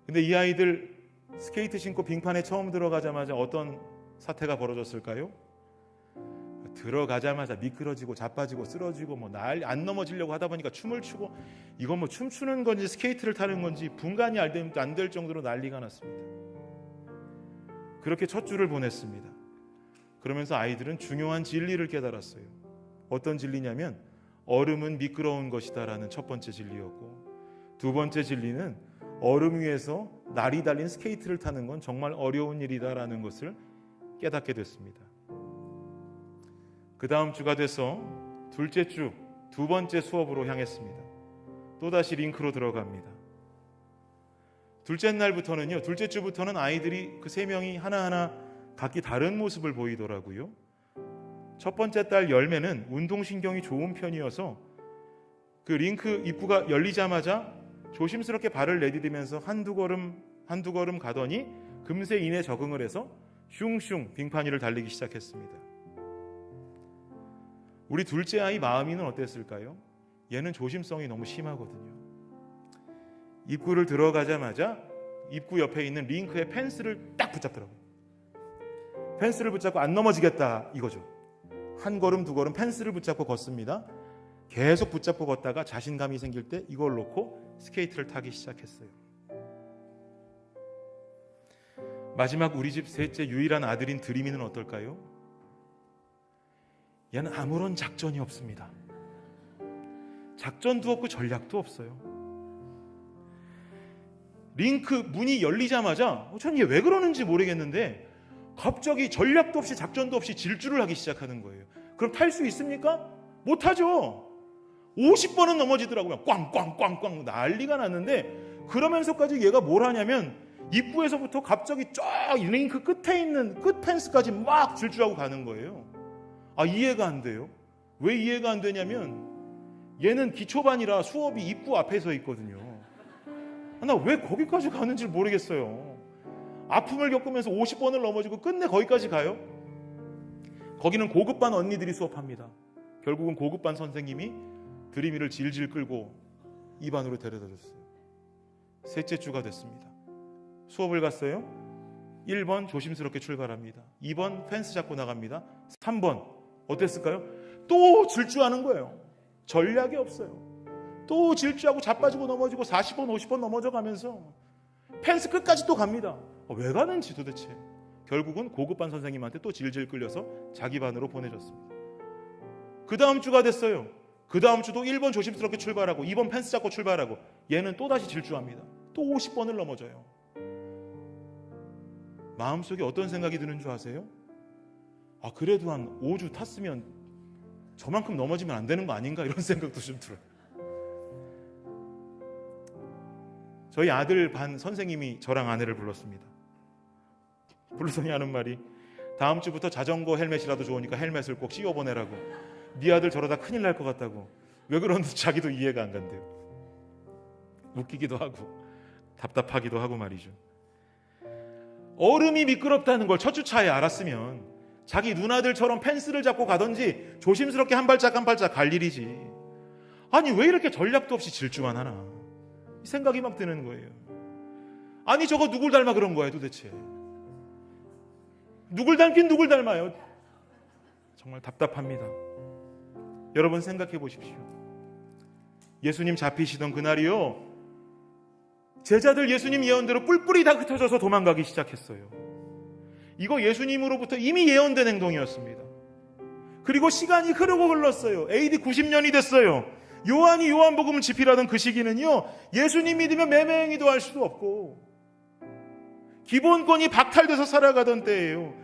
근데 이 아이들 스케이트 신고 빙판에 처음 들어가자마자 어떤 사태가 벌어졌을까요? 들어가자마자 미끄러지고 자빠지고 쓰러지고 안 넘어지려고 하다 보니까 춤을 추고, 이건 춤추는 건지 스케이트를 타는 건지 분간이 안 될 정도로 난리가 났습니다. 그렇게 첫 주를 보냈습니다. 그러면서 아이들은 중요한 진리를 깨달았어요. 어떤 진리냐면 얼음은 미끄러운 것이다라는 첫 번째 진리였고, 두 번째 진리는 얼음 위에서 날이 달린 스케이트를 타는 건 정말 어려운 일이다라는 것을 깨닫게 됐습니다. 그 다음 주가 돼서 둘째 주 두 번째 수업으로 향했습니다. 또다시 링크로 들어갑니다. 둘째 주부터는 아이들이 그 세 명이 하나하나 각기 다른 모습을 보이더라고요. 첫 번째 딸 열매는 운동신경이 좋은 편이어서 그 링크 입구가 열리자마자 조심스럽게 발을 내디디면서 한두 걸음 가더니 금세 이내 적응을 해서 슝슝 빙판 위를 달리기 시작했습니다. 우리 둘째 아이 마음이는 어땠을까요? 얘는 조심성이 너무 심하거든요. 입구를 들어가자마자 입구 옆에 있는 링크의 펜스를 딱 붙잡더라고요. 펜스를 붙잡고 안 넘어지겠다 이거죠. 한 걸음 두 걸음 펜스를 붙잡고 걷습니다. 계속 붙잡고 걷다가 자신감이 생길 때 이걸 놓고 스케이트를 타기 시작했어요. 마지막 우리 집 셋째 유일한 아들인 드림이는 어떨까요? 얘는 아무런 작전이 없습니다. 작전도 없고 전략도 없어요. 링크 문이 열리자마자 전 얘 왜 그러는지 모르겠는데 갑자기 전략도 없이 작전도 없이 질주를 하기 시작하는 거예요. 그럼 탈 수 있습니까? 못하죠. 50번은 넘어지더라고요. 꽝꽝꽝꽝 난리가 났는데, 그러면서까지 얘가 뭘 하냐면 입구에서부터 갑자기 쫙 링크 끝에 있는 끝 펜스까지 막 질주하고 가는 거예요. 이해가 안 돼요. 왜 이해가 안 되냐면 얘는 기초반이라 수업이 입구 앞에 서 있거든요. 나 왜 거기까지 가는지 모르겠어요. 아픔을 겪으면서 50번을 넘어지고 끝내 거기까지 가요. 거기는 고급반 언니들이 수업합니다. 결국은 고급반 선생님이 드림이를 질질 끌고 이 반으로 데려다 줬어요. 셋째 주가 됐습니다. 수업을 갔어요. 1번 조심스럽게 출발합니다. 2번 펜스 잡고 나갑니다. 3번 어땠을까요? 또 질주하는 거예요. 전략이 없어요. 또 질주하고 자빠지고 넘어지고 40번 50번 넘어져가면서 펜스 끝까지 또 갑니다. 왜 가는지 도대체. 결국은 고급반 선생님한테 또 질질 끌려서 자기 반으로 보내줬습니다. 그 다음 주가 됐어요. 그 다음 주도 1번 조심스럽게 출발하고 2번 펜스 잡고 출발하고 얘는 또다시 질주합니다. 또 50번을 넘어져요. 마음속에 어떤 생각이 드는 줄 아세요? 그래도 한 5주 탔으면 저만큼 넘어지면 안 되는 거 아닌가, 이런 생각도 좀 들어요. 저희 아들 반 선생님이 저랑 아내를 불렀습니다. 불러더니 하는 말이, 다음 주부터 자전거 헬멧이라도 좋으니까 헬멧을 꼭 씌워보내라고. 네 아들 저러다 큰일 날 것 같다고. 왜 그러는지 자기도 이해가 안 간대요. 웃기기도 하고 답답하기도 하고 말이죠. 얼음이 미끄럽다는 걸 첫 주차에 알았으면 자기 누나들처럼 펜스를 잡고 가든지 조심스럽게 한 발짝 한 발짝 갈 일이지. 아니 왜 이렇게 전략도 없이 질주만 하나, 이 생각이 막 드는 거예요. 아니 저거 누굴 닮아 그런 거예요 도대체. 누굴 닮긴 누굴 닮아요. 정말 답답합니다. 여러분 생각해 보십시오. 예수님 잡히시던 그날이요, 제자들 예수님 예언대로 뿔뿔이 다 흩어져서 도망가기 시작했어요. 이거 예수님으로부터 이미 예언된 행동이었습니다. 그리고 시간이 흐르고 흘렀어요. AD 90년이 됐어요. 요한이 요한복음을 집필하던 그 시기는요, 예수님 믿으면 매매행위도 할 수도 없고 기본권이 박탈돼서 살아가던 때예요.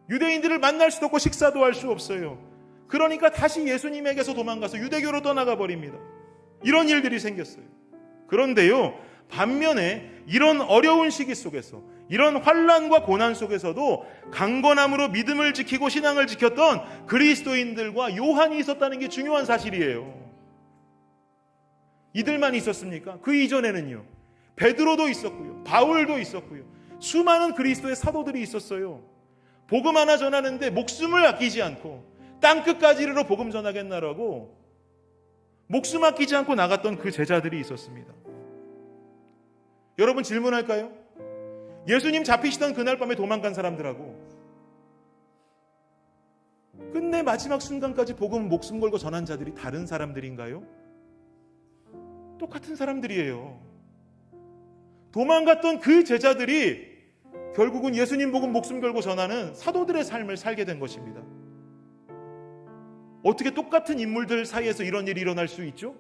유대인들을 만날 수도 없고 식사도 할 수 없어요. 그러니까 다시 예수님에게서 도망가서 유대교로 떠나가 버립니다. 이런 일들이 생겼어요. 그런데요, 반면에 이런 어려운 시기 속에서, 이런 환난과 고난 속에서도 강건함으로 믿음을 지키고 신앙을 지켰던 그리스도인들과 요한이 있었다는 게 중요한 사실이에요. 이들만 있었습니까? 그 이전에는요, 베드로도 있었고요, 바울도 있었고요, 수많은 그리스도의 사도들이 있었어요. 복음 하나 전하는데 목숨을 아끼지 않고 땅끝까지 이르러 복음 전하겠나라고 목숨 아끼지 않고 나갔던 그 제자들이 있었습니다. 여러분 질문할까요? 예수님 잡히시던 그날 밤에 도망간 사람들하고 끝내 마지막 순간까지 복음 목숨 걸고 전한 자들이 다른 사람들인가요? 똑같은 사람들이에요. 도망갔던 그 제자들이 결국은 예수님 복음 목숨 걸고 전하는 사도들의 삶을 살게 된 것입니다. 어떻게 똑같은 인물들 사이에서 이런 일이 일어날 수 있죠?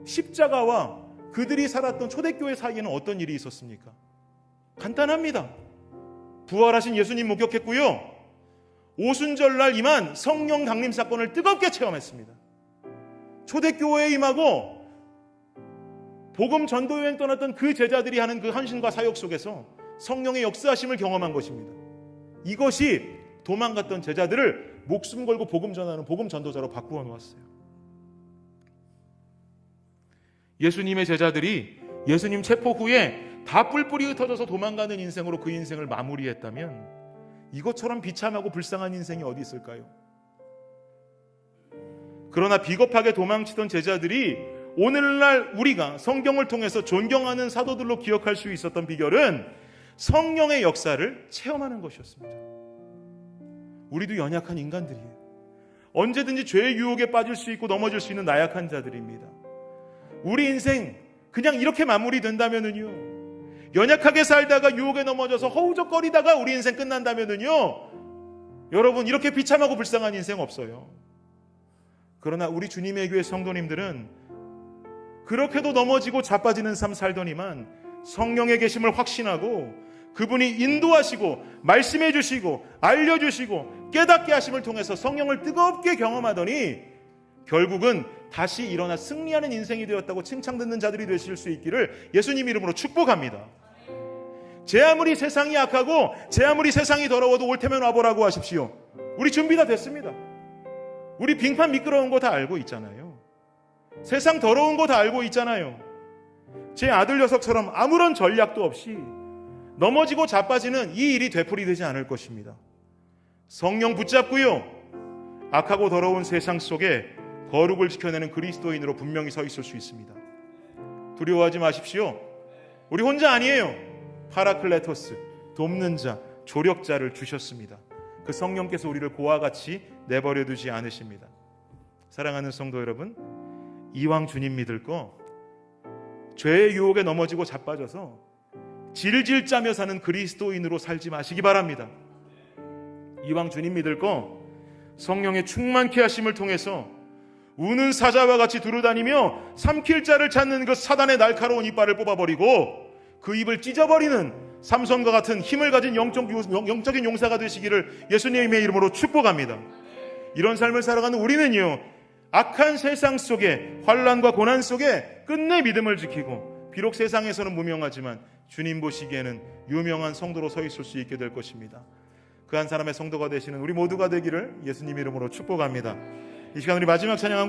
십자가와 그들이 살았던 초대교회 사이에는 어떤 일이 있었습니까? 간단합니다. 부활하신 예수님 목격했고요, 오순절날 임한 성령 강림 사건을 뜨겁게 체험했습니다. 초대교회에 임하고 복음 전도 여행 떠났던 그 제자들이 하는 그 헌신과 사역 속에서 성령의 역사하심을 경험한 것입니다. 이것이 도망갔던 제자들을 목숨 걸고 복음 전하는 복음 전도자로 바꾸어 놓았어요. 예수님의 제자들이 예수님 체포 후에 다 뿔뿔이 흩어져서 도망가는 인생으로 그 인생을 마무리했다면 이것처럼 비참하고 불쌍한 인생이 어디 있을까요? 그러나 비겁하게 도망치던 제자들이 오늘날 우리가 성경을 통해서 존경하는 사도들로 기억할 수 있었던 비결은 성령의 역사를 체험하는 것이었습니다. 우리도 연약한 인간들이에요. 언제든지 죄의 유혹에 빠질 수 있고 넘어질 수 있는 나약한 자들입니다. 우리 인생 그냥 이렇게 마무리된다면은요, 연약하게 살다가 유혹에 넘어져서 허우적거리다가 우리 인생 끝난다면은요, 여러분 이렇게 비참하고 불쌍한 인생 없어요. 그러나 우리 주님의 교회 성도님들은 그렇게도 넘어지고 자빠지는 삶 살더니만 성령의 계심을 확신하고 그분이 인도하시고 말씀해 주시고 알려주시고 깨닫게 하심을 통해서 성령을 뜨겁게 경험하더니 결국은 다시 일어나 승리하는 인생이 되었다고 칭찬듣는 자들이 되실 수 있기를 예수님 이름으로 축복합니다. 제 아무리 세상이 악하고 제 아무리 세상이 더러워도 올 테면 와보라고 하십시오. 우리 준비 다 됐습니다. 우리 빙판 미끄러운 거 다 알고 있잖아요. 세상 더러운 거 다 알고 있잖아요. 제 아들 녀석처럼 아무런 전략도 없이 넘어지고 자빠지는 이 일이 되풀이되지 않을 것입니다. 성령 붙잡고요, 악하고 더러운 세상 속에 거룩을 지켜내는 그리스도인으로 분명히 서 있을 수 있습니다. 두려워하지 마십시오. 우리 혼자 아니에요. 파라클레토스, 돕는 자, 조력자를 주셨습니다. 그 성령께서 우리를 고와 같이 내버려 두지 않으십니다. 사랑하는 성도 여러분, 이왕 주님 믿을 거 죄의 유혹에 넘어지고 자빠져서 질질 짜며 사는 그리스도인으로 살지 마시기 바랍니다. 이왕 주님 믿을 거 성령의 충만케 하심을 통해서 우는 사자와 같이 두루다니며 삼킬 자를 찾는 그 사단의 날카로운 이빨을 뽑아버리고 그 입을 찢어버리는 삼손과 같은 힘을 가진 영적인 용사가 되시기를 예수님의 이름으로 축복합니다. 이런 삶을 살아가는 우리는요, 악한 세상 속에, 환난과 고난 속에 끝내 믿음을 지키고 비록 세상에서는 무명하지만 주님 보시기에는 유명한 성도로 서 있을 수 있게 될 것입니다. 그 한 사람의 성도가 되시는 우리 모두가 되기를 예수님 이름으로 축복합니다. 이 시간 우리 마지막 찬양